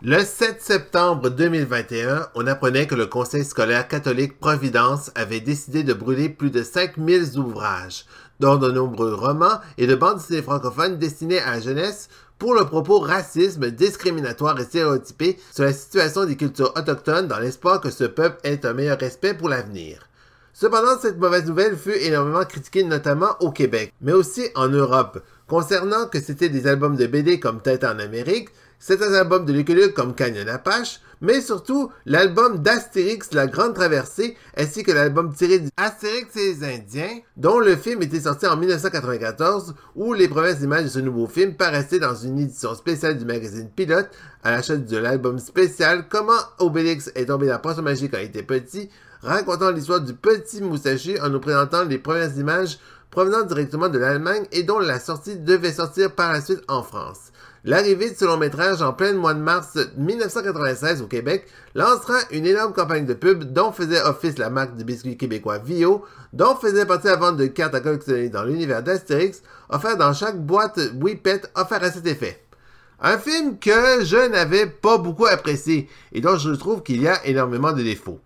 Le 7 septembre 2021, on apprenait que le Conseil scolaire catholique Providence avait décidé de brûler plus de 5000 ouvrages, dont de nombreux romans et de bandes dessinées francophones destinés à la jeunesse pour le propos racisme, discriminatoire et stéréotypé sur la situation des cultures autochtones dans l'espoir que ce peuple ait un meilleur respect pour l'avenir. Cependant, cette mauvaise nouvelle fut énormément critiquée notamment au Québec, mais aussi en Europe, concernant que c'était des albums de BD comme Tête en Amérique, certains albums de Lucky Luke comme Canyon Apache, mais surtout l'album d'Astérix La Grande Traversée, ainsi que l'album tiré d'Astérix et les Indiens, dont le film était sorti en 1994, où les premières images de ce nouveau film paraissaient dans une édition spéciale du magazine Pilote, à l'achat de l'album spécial Comment Obélix est tombé dans la potion magique quand il était petit, racontant l'histoire du petit moustachu en nous présentant les premières images provenant directement de l'Allemagne et dont la sortie devait sortir par la suite en France. L'arrivée de ce long-métrage en plein mois de mars 1996 au Québec lancera une énorme campagne de pub dont faisait office la marque de biscuits québécois Vio, dont faisait partie la vente de cartes à collectionner dans l'univers d'Astérix, offert dans chaque boîte Whippet offert à cet effet. Un film que je n'avais pas beaucoup apprécié et dont je trouve qu'il y a énormément de défauts.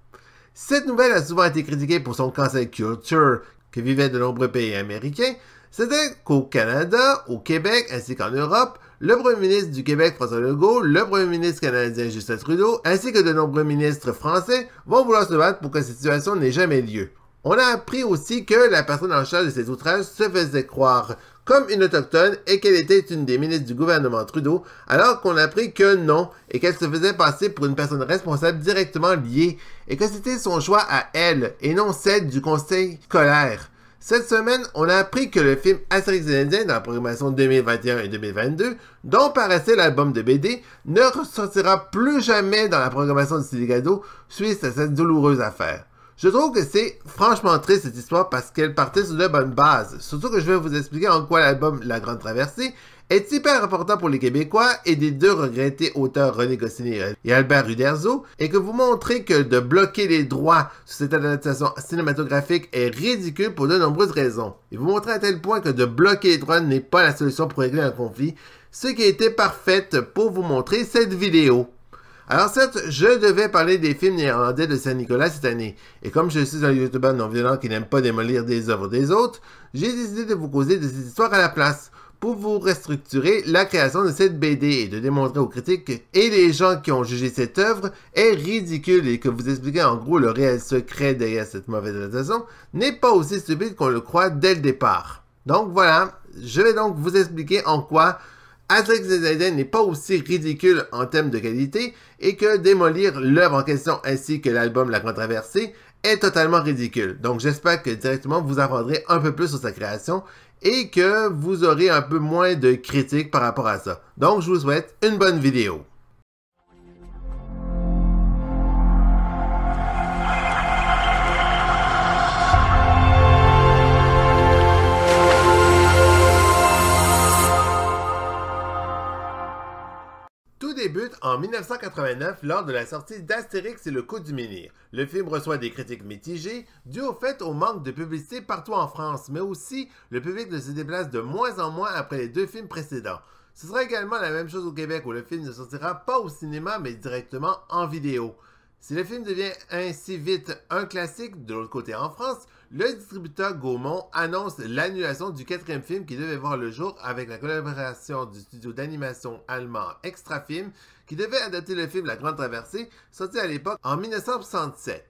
Cette nouvelle a souvent été critiquée pour son cancel culture que vivaient de nombreux pays américains. C'était qu'au Canada, au Québec ainsi qu'en Europe, le premier ministre du Québec, François Legault, le premier ministre canadien, Justin Trudeau, ainsi que de nombreux ministres français vont vouloir se battre pour que cette situation n'ait jamais lieu. On a appris aussi que la personne en charge de ces outrages se faisait croire comme une autochtone et qu'elle était une des ministres du gouvernement Trudeau, alors qu'on a appris que non, et qu'elle se faisait passer pour une personne responsable directement liée, et que c'était son choix à elle, et non celle du conseil scolaire. Cette semaine, on a appris que le film Astérix et les Indiens dans la programmation 2021 et 2022, dont paraissait l'album de BD, ne ressortira plus jamais dans la programmation du Céligado suite à cette douloureuse affaire. Je trouve que c'est franchement triste cette histoire parce qu'elle partait sur de bonnes bases, surtout que je vais vous expliquer en quoi l'album La Grande Traversée est hyper important pour les Québécois et des deux regrettés auteurs René Goscinny et Albert Uderzo, et que vous montrez que de bloquer les droits sur cette adaptation cinématographique est ridicule pour de nombreuses raisons. Et vous montrez à tel point que de bloquer les droits n'est pas la solution pour régler un conflit, ce qui a été parfaite pour vous montrer cette vidéo. Alors certes, je devais parler des films néerlandais de Saint-Nicolas cette année, et comme je suis un youtubeur non-violent qui n'aime pas démolir des œuvres des autres, j'ai décidé de vous causer de cette histoire à la place, pour vous restructurer la création de cette BD et de démontrer aux critiques et les gens qui ont jugé cette œuvre est ridicule et que vous expliquez en gros le réel secret derrière cette mauvaise adaptation n'est pas aussi stupide qu'on le croit dès le départ. Donc voilà, je vais donc vous expliquer en quoi Astérix et les Indiens n'est pas aussi ridicule en termes de qualité et que démolir l'œuvre en question ainsi que l'album La Grande Traversée est totalement ridicule. Donc j'espère que directement vous apprendrez un peu plus sur sa création et que vous aurez un peu moins de critiques par rapport à ça. Donc je vous souhaite une bonne vidéo. Tout débute en 1989 lors de la sortie d'Astérix et le Coup du Menhir. Le film reçoit des critiques mitigées, dû au fait au manque de publicité partout en France, mais aussi le public se déplace de moins en moins après les deux films précédents. Ce sera également la même chose au Québec où le film ne sortira pas au cinéma mais directement en vidéo. Si le film devient ainsi vite un classique, de l'autre côté en France, le distributeur Gaumont annonce l'annulation du quatrième film qui devait voir le jour avec la collaboration du studio d'animation allemand Extrafilm qui devait adapter le film La Grande Traversée, sorti à l'époque en 1967.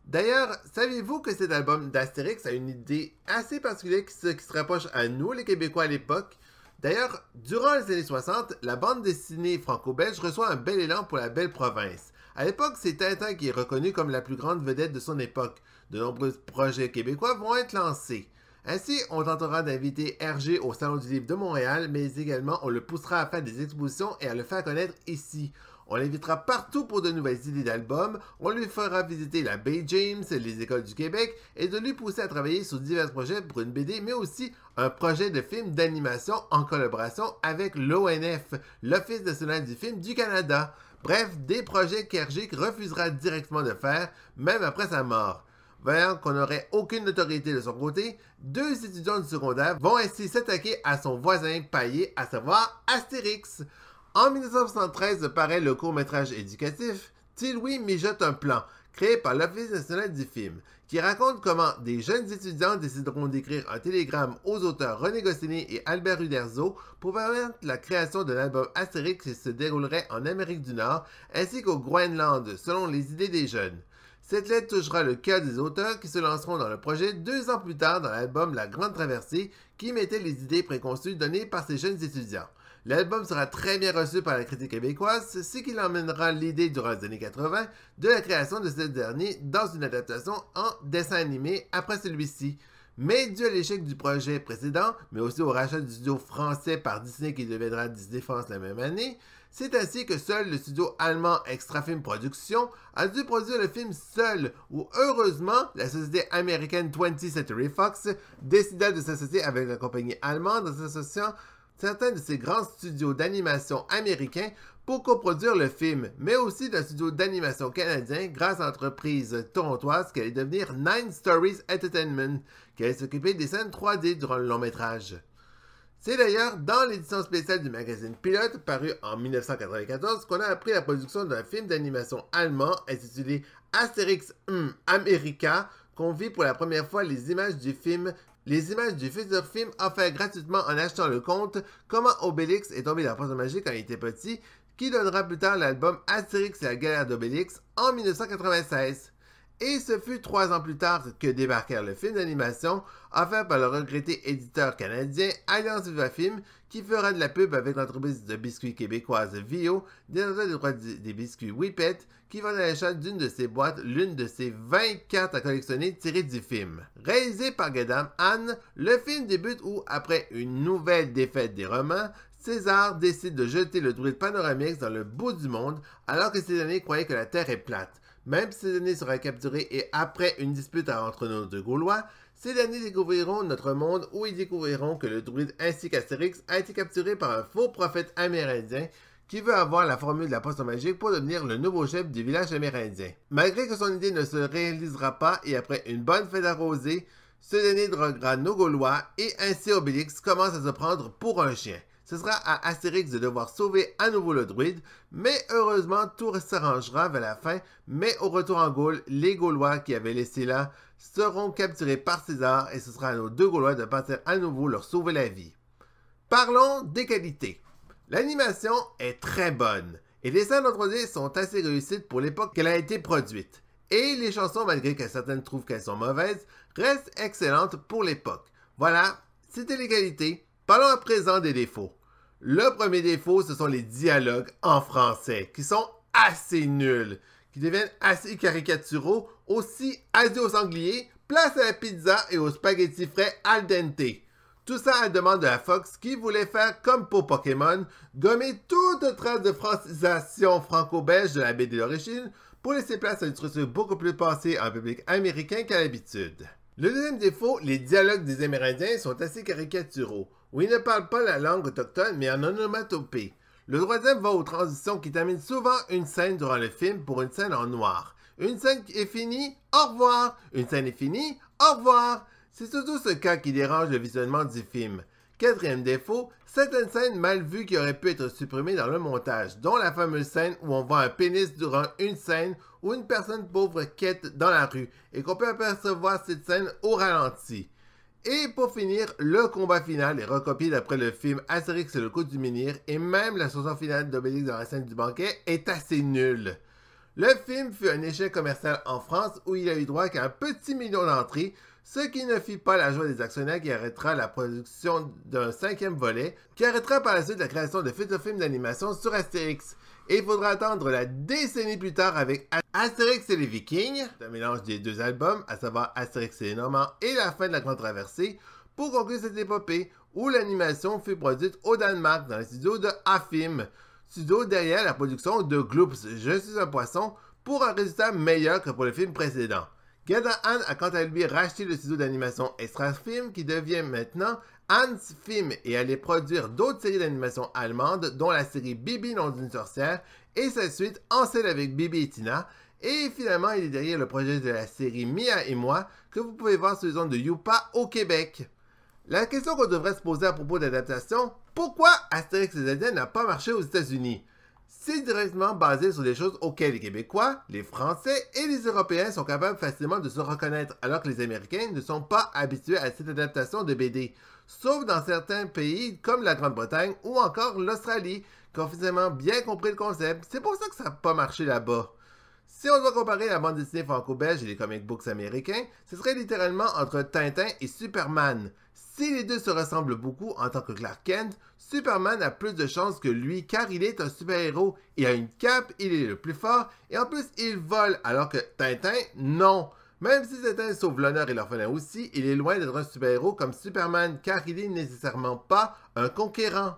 D'ailleurs, saviez-vous que cet album d'Astérix a une idée assez particulière qui se rapproche à nous les Québécois à l'époque? D'ailleurs, durant les années 60, la bande dessinée franco-belge reçoit un bel élan pour la belle province. À l'époque, c'est Tintin qui est reconnu comme la plus grande vedette de son époque. De nombreux projets québécois vont être lancés. Ainsi, on tentera d'inviter Hergé au Salon du Livre de Montréal, mais également on le poussera à faire des expositions et à le faire connaître ici. On l'invitera partout pour de nouvelles idées d'albums, on lui fera visiter la Baie James, les écoles du Québec, et de lui pousser à travailler sur divers projets pour une BD, mais aussi un projet de film d'animation en collaboration avec l'ONF, l'Office national du film du Canada. Bref, des projets qu'Hergé refusera directement de faire, même après sa mort. Voyant qu'on n'aurait aucune autorité de son côté, deux étudiants du secondaire vont ainsi s'attaquer à son voisin paillé, à savoir Astérix. En 1973 paraît le court-métrage éducatif « Till-Oui mijote un plan », créé par l'Office national du film, qui raconte comment des jeunes étudiants décideront d'écrire un télégramme aux auteurs René Goscinny et Albert Uderzo pour permettre la création d'un album Astérix qui se déroulerait en Amérique du Nord ainsi qu'au Groenland, selon les idées des jeunes. Cette lettre touchera le cœur des auteurs qui se lanceront dans le projet 2 ans plus tard dans l'album La Grande Traversée qui mettait les idées préconçues données par ces jeunes étudiants. L'album sera très bien reçu par la critique québécoise, ce qui emmènera l'idée durant les années 80 de la création de ce dernier dans une adaptation en dessin animé après celui-ci. Mais dû à l'échec du projet précédent, mais aussi au rachat du studio français par Disney qui deviendra Disney France la même année, c'est ainsi que seul le studio allemand Extrafilm Productions a dû produire le film seul, où heureusement la société américaine 20th Century Fox décida de s'associer avec la compagnie allemande en s'associant certains de ces grands studios d'animation américains pour coproduire le film, mais aussi d'un studio d'animation canadien grâce à l'entreprise torontoise qui allait devenir Nine Stories Entertainment, qui allait s'occuper des scènes 3D durant le long métrage. C'est d'ailleurs dans l'édition spéciale du magazine Pilote, paru en 1994, qu'on a appris la production d'un film d'animation allemand intitulé Astérix America, qu'on vit pour la première fois les images du futur film offertes gratuitement en achetant le conte Comment Obélix est tombé dans la potion magique quand il était petit, qui donnera plus tard l'album Astérix et la galère d'Obélix en 1996. Et ce fut 3 ans plus tard que débarquèrent le film d'animation offert par le regretté éditeur canadien Alliance Viva Film qui fera de la pub avec l'entreprise de biscuits québécoise Vio, détenteur des droits des biscuits Whippet, qui vend à l'achat d'une de ses boîtes l'une de ses 20 cartes à collectionner tirées du film. Réalisé par Gadam Anne, le film débute où, après une nouvelle défaite des Romains, César décide de jeter le druide Panoramix dans le bout du monde alors que ces derniers croyaient que la Terre est plate. Même si ces derniers seraient capturés et après une dispute entre nos deux Gaulois, ces derniers découvriront notre monde où ils découvriront que le druide ainsi qu'Astérix a été capturé par un faux prophète amérindien qui veut avoir la formule de la potion magique pour devenir le nouveau chef du village amérindien. Malgré que son idée ne se réalisera pas et après une bonne fête arrosée, ce dernier droguera nos Gaulois et ainsi Obélix commence à se prendre pour un chien. Ce sera à Astérix de devoir sauver à nouveau le druide, mais heureusement tout s'arrangera vers la fin, mais au retour en Gaule, les Gaulois qui avaient laissé là seront capturés par César et ce sera à nos deux Gaulois de partir à nouveau leur sauver la vie. Parlons des qualités. L'animation est très bonne et les scènes en 3D sont assez réussites pour l'époque qu'elle a été produite. Et les chansons, malgré que certaines trouvent qu'elles sont mauvaises, restent excellentes pour l'époque. Voilà, c'était les qualités. Parlons à présent des défauts. Le premier défaut, ce sont les dialogues en français, qui sont assez nuls, qui deviennent assez caricaturaux, aussi asiés aux sangliers, place à la pizza et aux spaghettis frais al dente. Tout ça à la demande de la Fox qui voulait faire comme pour Pokémon, gommer toute trace de francisation franco-belge de la BD d'origine pour laisser place à une structure beaucoup plus passée en public américain qu'à l'habitude. Le deuxième défaut, les dialogues des Amérindiens sont assez caricaturaux, où ils ne parlent pas la langue autochtone mais en onomatopée. Le troisième va aux transitions qui terminent souvent une scène durant le film pour une scène en noir. Une scène est finie, au revoir. Une scène est finie, au revoir. C'est surtout ce cas qui dérange le visionnement du film. Quatrième défaut, certaines scènes mal vues qui auraient pu être supprimées dans le montage, dont la fameuse scène où on voit un pénis durant une scène où une personne pauvre quête dans la rue et qu'on peut apercevoir cette scène au ralenti. Et pour finir, le combat final est recopié d'après le film Astérix et le Coup du Menhir et même la chanson finale d'Obélix dans la scène du banquet est assez nulle. Le film fut un échec commercial en France où il a eu droit qu'à un petit million d'entrées, ce qui ne fit pas la joie des actionnaires qui arrêtera la production d'un 5e volet, qui arrêtera par la suite la création de futurs films d'animation sur Astérix. Et il faudra attendre la décennie plus tard avec Astérix et les Vikings, un mélange des deux albums, à savoir Astérix et les Normands et la fin de la Grande Traversée, pour conclure cette épopée où l'animation fut produite au Danemark dans le studio de A-Film, studio derrière la production de Gloops, Je suis un poisson, pour un résultat meilleur que pour le film précédent. Gadam Anne a quant à lui racheté le studio d'animation Extrafilm qui devient maintenant Hans Film et allait produire d'autres séries d'animation allemandes dont la série Bibi non d'une sorcière et sa suite En scène avec Bibi et Tina et finalement il est derrière le projet de la série Mia et moi que vous pouvez voir sur les ondes de Youpa au Québec. La question qu'on devrait se poser à propos d'adaptation, pourquoi Astérix et Obélix n'a pas marché aux États-Unis? C'est directement basé sur des choses auxquelles les Québécois, les Français et les Européens sont capables facilement de se reconnaître, alors que les Américains ne sont pas habitués à cette adaptation de BD, sauf dans certains pays comme la Grande-Bretagne ou encore l'Australie, qui ont finalement bien compris le concept. C'est pour ça que ça n'a pas marché là-bas. Si on doit comparer la bande dessinée franco-belge et les comic books américains, ce serait littéralement entre Tintin et Superman. Si les deux se ressemblent beaucoup en tant que Clark Kent, Superman a plus de chances que lui car il est un super-héros, il a une cape, il est le plus fort et en plus il vole alors que Tintin, non. Même si Tintin sauve l'honneur et l'orphelin aussi, il est loin d'être un super-héros comme Superman car il n'est nécessairement pas un conquérant.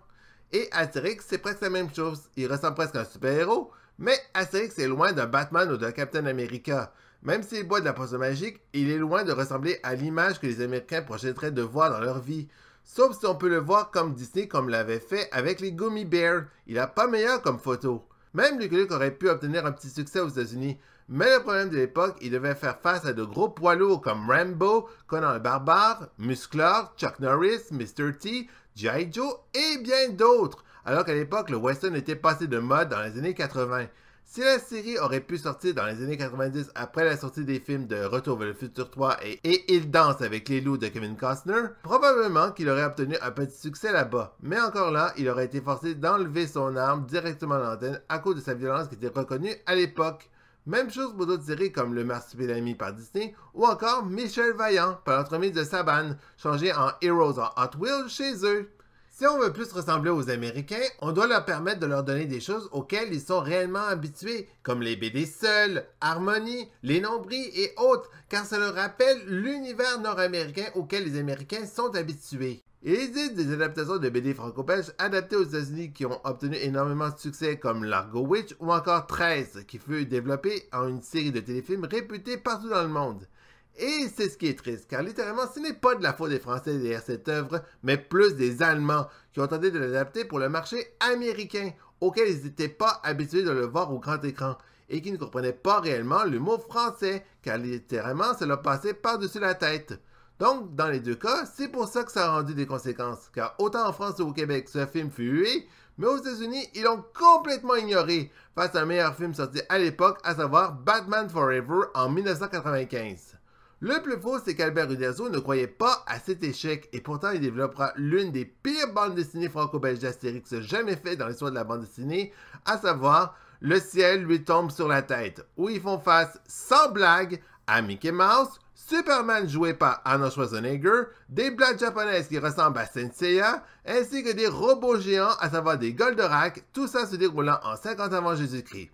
Et Astérix, c'est presque la même chose, il ressemble presque à un super-héros, mais Astérix est loin d'un Batman ou d'un Captain America. Même s'il boit de la potion magique, il est loin de ressembler à l'image que les Américains projetteraient de voir dans leur vie. Sauf si on peut le voir comme Disney comme l'avait fait avec les Gummy Bears. Il n'a pas meilleur comme photo. Même Lucky Luke aurait pu obtenir un petit succès aux États-Unis. Mais le problème de l'époque, il devait faire face à de gros poids lourds comme Rambo, Conan le Barbare, Musclor, Chuck Norris, Mr. T, G.I. Joe et bien d'autres. Alors qu'à l'époque, le western était passé de mode dans les années 80. Si la série aurait pu sortir dans les années 90 après la sortie des films de Retour vers le futur 3 et Il danse avec les loups de Kevin Costner, probablement qu'il aurait obtenu un petit succès là-bas. Mais encore là, il aurait été forcé d'enlever son arme directement à l'antenne à cause de sa violence qui était reconnue à l'époque. Même chose pour d'autres séries comme Le Marsupilami par Disney ou encore Michel Vaillant par l'entremise de Saban, changé en Heroes en Hot Wheels chez eux. Si on veut plus ressembler aux Américains, on doit leur permettre de leur donner des choses auxquelles ils sont réellement habitués, comme les BD seuls, Harmonie, les nombris et autres, car ça leur rappelle l'univers nord-américain auquel les Américains sont habitués. Il existe des adaptations de BD franco-belges adaptées aux États-Unis qui ont obtenu énormément de succès comme Largo Witch ou encore 13, qui fut développée en une série de téléfilms réputée partout dans le monde. Et c'est ce qui est triste, car littéralement, ce n'est pas de la faute des Français derrière cette œuvre, mais plus des Allemands qui ont tenté de l'adapter pour le marché américain, auquel ils n'étaient pas habitués de le voir au grand écran, et qui ne comprenaient pas réellement le mot français, car littéralement, ça leur passait par-dessus la tête. Donc, dans les deux cas, c'est pour ça que ça a rendu des conséquences, car autant en France ou au Québec, ce film fut hué, mais aux États-Unis, ils l'ont complètement ignoré, face à un meilleur film sorti à l'époque, à savoir Batman Forever en 1995. Le plus faux, c'est qu'Albert Uderzo ne croyait pas à cet échec et pourtant il développera l'une des pires bandes dessinées franco-belges d'Astérix jamais faites dans l'histoire de la bande dessinée, à savoir Le ciel lui tombe sur la tête, où ils font face, sans blague, à Mickey Mouse, Superman joué par Arnold Schwarzenegger, des blagues japonaises qui ressemblent à Senseiya, ainsi que des robots géants, à savoir des Goldorak, tout ça se déroulant en 50 avant Jésus-Christ.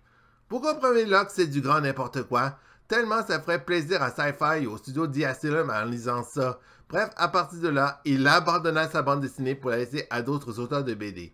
Vous comprenez là que c'est du grand n'importe quoi? Tellement ça ferait plaisir à Sci-Fi et au studio d'Asylum en lisant ça. Bref, à partir de là, il abandonna sa bande dessinée pour la laisser à d'autres auteurs de BD.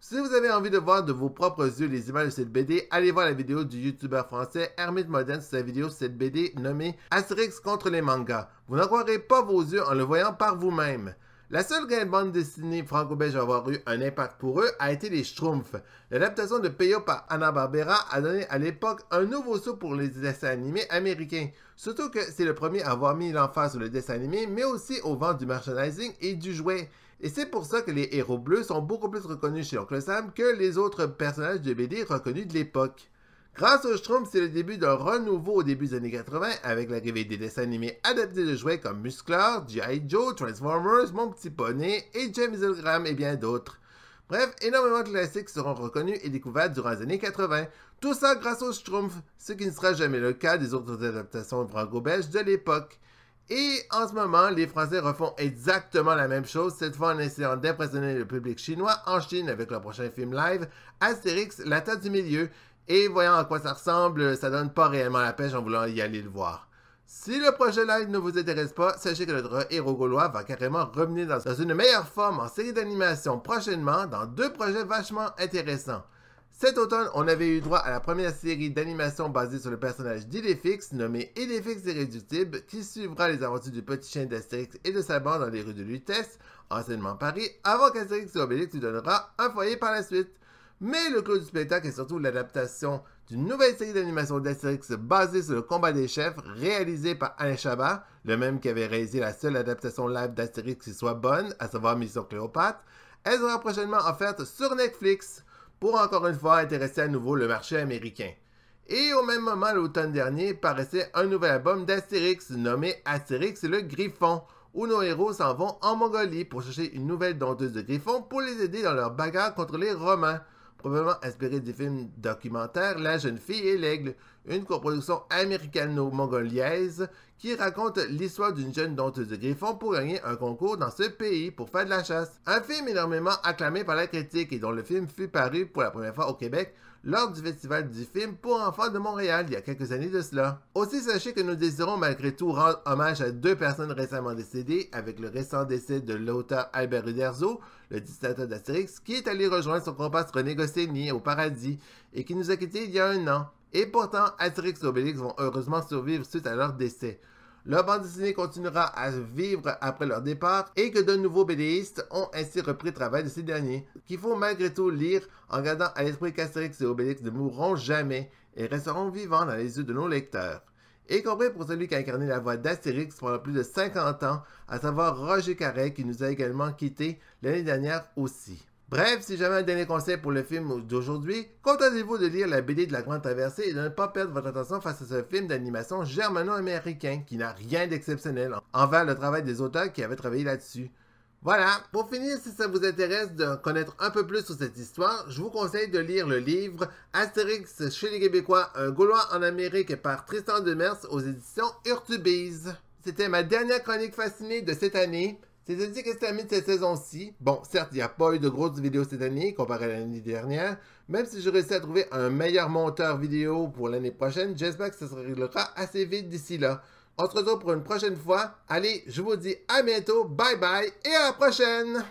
Si vous avez envie de voir de vos propres yeux les images de cette BD, allez voir la vidéo du youtubeur français Hermite Moderne sur sa vidéo sur cette BD nommée Astérix contre les mangas. Vous n'en croirez pas vos yeux en le voyant par vous-même. La seule grande bande dessinée franco-belge à avoir eu un impact pour eux a été les Schtroumpfs. L'adaptation de Peyo par Hanna-Barbera a donné à l'époque un nouveau saut pour les dessins animés américains. Surtout que c'est le premier à avoir mis l'emphase sur le dessin animé, mais aussi au vent du merchandising et du jouet. Et c'est pour ça que les héros bleus sont beaucoup plus reconnus chez Oncle Sam que les autres personnages de BD reconnus de l'époque. Grâce aux Schtroumpfs, c'est le début d'un renouveau au début des années 80 avec l'arrivée des dessins animés adaptés de jouets comme Musclor, G.I. Joe, Transformers, Mon Petit Poney et James Graham et bien d'autres. Bref, énormément de classiques seront reconnus et découverts durant les années 80. Tout ça grâce aux Schtroumpfs, ce qui ne sera jamais le cas des autres adaptations franco-belges de l'époque. Et en ce moment, les Français refont exactement la même chose, cette fois en essayant d'impressionner le public chinois en Chine avec leur prochain film live, Astérix, la tête du milieu. Et voyant à quoi ça ressemble, ça donne pas réellement la pêche en voulant y aller le voir. Si le projet live ne vous intéresse pas, sachez que notre héros gaulois va carrément revenir dans une meilleure forme en série d'animation prochainement dans deux projets vachement intéressants. Cet automne, on avait eu droit à la première série d'animation basée sur le personnage d'Idéfix, nommé Idéfix Irréductible, qui suivra les aventures du petit chien d'Astérix et de sa bande dans les rues de Lutèce, anciennement Paris, avant qu'Astérix et Obélix lui donnera un foyer par la suite. Mais le clou du spectacle est surtout l'adaptation d'une nouvelle série d'animation d'Astérix basée sur le combat des chefs, réalisée par Alain Chabat, le même qui avait réalisé la seule adaptation live d'Astérix qui soit bonne, à savoir Mission Cléopâtre. Elle sera prochainement offerte sur Netflix pour encore une fois intéresser à nouveau le marché américain. Et au même moment, l'automne dernier, paraissait un nouvel album d'Astérix nommé Astérix et le Griffon, où nos héros s'en vont en Mongolie pour chercher une nouvelle dompteuse de griffons pour les aider dans leur bagarre contre les Romains. Probablement inspiré du film documentaire La jeune fille et l'aigle, une coproduction américano-mongoliaise qui raconte l'histoire d'une jeune dompteuse de griffons pour gagner un concours dans ce pays pour faire de la chasse. Un film énormément acclamé par la critique et dont le film fut paru pour la première fois au Québec lors du Festival du film pour enfants de Montréal il y a quelques années de cela. Aussi, sachez que nous désirons malgré tout rendre hommage à 2 personnes récemment décédées avec le récent décès de l'auteur Albert Uderzo, le dessinateur d'Astérix, qui est allé rejoindre son comparse René Goscinny au paradis et qui nous a quittés il y a 1 an. Et pourtant, Astérix et Obélix vont heureusement survivre suite à leur décès. Leur bande dessinée continuera à vivre après leur départ et que de nouveaux BDistes ont ainsi repris le travail de ces derniers, qu'il faut malgré tout lire en gardant à l'esprit qu'Astérix et Obélix ne mourront jamais et resteront vivants dans les yeux de nos lecteurs. Y compris pour celui qui a incarné la voix d'Astérix pendant plus de 50 ans, à savoir Roger Carrel qui nous a également quittés l'année dernière aussi. Bref, si jamais un dernier conseil pour le film d'aujourd'hui, contentez-vous de lire la BD de la Grande Traversée et de ne pas perdre votre attention face à ce film d'animation germano-américain qui n'a rien d'exceptionnel envers le travail des auteurs qui avaient travaillé là-dessus. Voilà, pour finir, si ça vous intéresse de connaître un peu plus sur cette histoire, je vous conseille de lire le livre Astérix chez les Québécois, un Gaulois en Amérique par Tristan Demers aux éditions Urtubise. C'était ma dernière chronique fascinée de cette année. C'est dit que c'est terminé de cette saison-ci. Bon, certes, il n'y a pas eu de grosses vidéos cette année comparé à l'année dernière. Même si j'ai réussi à trouver un meilleur monteur vidéo pour l'année prochaine, j'espère que ça se réglera assez vite d'ici là. On se retrouve pour une prochaine fois. Allez, je vous dis à bientôt, bye bye et à la prochaine!